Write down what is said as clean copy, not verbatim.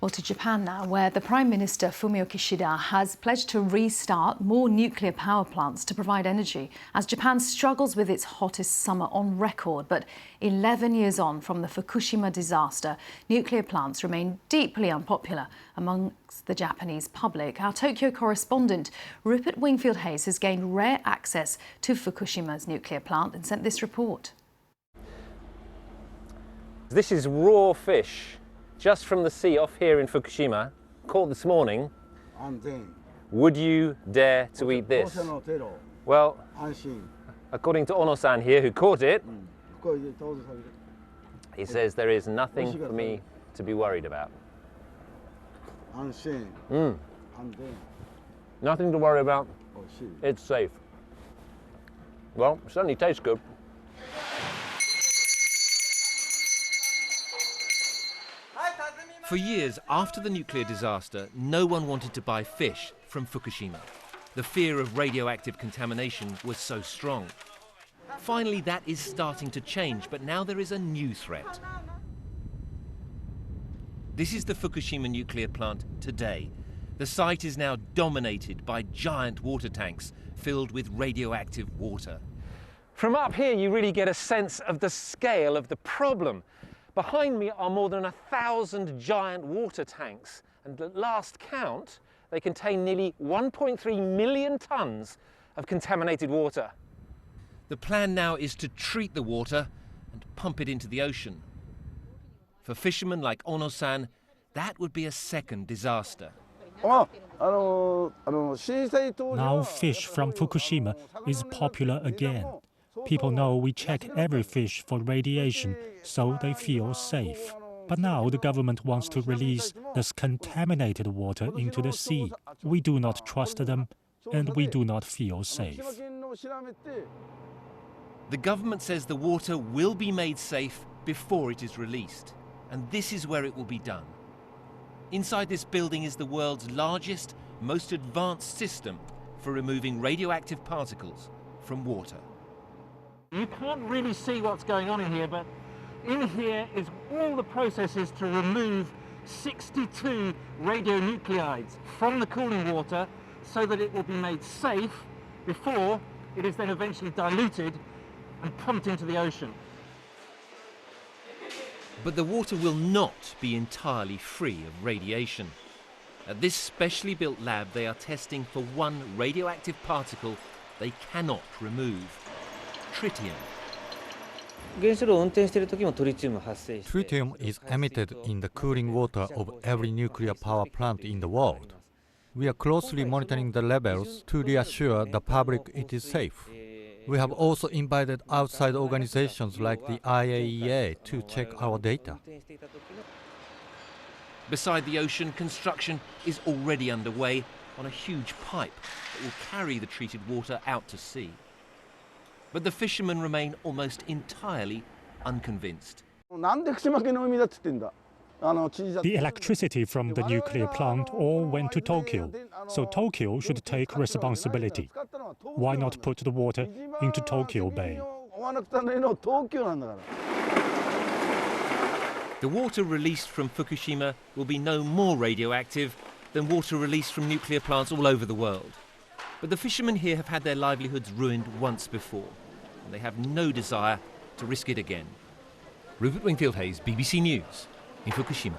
Well, to Japan now, where the Prime Minister Fumio Kishida has pledged to restart more nuclear power plants to provide energy as Japan struggles with its hottest summer on record. But 11 years on from the Fukushima disaster, nuclear plants remain deeply unpopular amongst the Japanese public. Our Tokyo correspondent Rupert Wingfield-Hayes has gained rare access to Fukushima's nuclear plant and sent this report. This is raw fish, just from the sea off here in Fukushima, caught this morning. Would you dare to eat this? Well, according to Ono-san here, who caught it, he says there is nothing for me to be worried about. Nothing to worry about. It's safe. Well, it certainly tastes good. For years after the nuclear disaster, no one wanted to buy fish from Fukushima. The fear of radioactive contamination was so strong. Finally, that is starting to change, but now there is a new threat. This is the Fukushima nuclear plant today. The site is now dominated by giant water tanks filled with radioactive water. From up here, you really get a sense of the scale of the problem. Behind me are more than 1,000 giant water tanks, and at last count, they contain nearly 1.3 million tons of contaminated water. The plan now is to treat the water and pump it into the ocean. For fishermen like Ono-san, that would be a second disaster. Now fish from Fukushima is popular again. People know we check every fish for radiation, so they feel safe. But now the government wants to release this contaminated water into the sea. We do not trust them, and we do not feel safe. The government says the water will be made safe before it is released, and this is where it will be done. Inside this building is the world's largest, most advanced system for removing radioactive particles from water. You can't really see what's going on in here, but in here is all the processes to remove 62 radionuclides from the cooling water so that it will be made safe before it is then eventually diluted and pumped into the ocean. But the water will not be entirely free of radiation. At this specially built lab, they are testing for one radioactive particle they cannot remove: tritium. Tritium is emitted in the cooling water of every nuclear power plant in the world. We are closely monitoring the levels to reassure the public it is safe. We have also invited outside organizations like the IAEA to check our data. Beside the ocean, construction is already underway on a huge pipe that will carry the treated water out to sea. But the fishermen remain almost entirely unconvinced. The electricity from the nuclear plant all went to Tokyo, so Tokyo should take responsibility. Why not put the water into Tokyo Bay? The water released from Fukushima will be no more radioactive than water released from nuclear plants all over the world. But the fishermen here have had their livelihoods ruined once before, and they have no desire to risk it again. Rupert Wingfield-Hayes, BBC News, in Fukushima.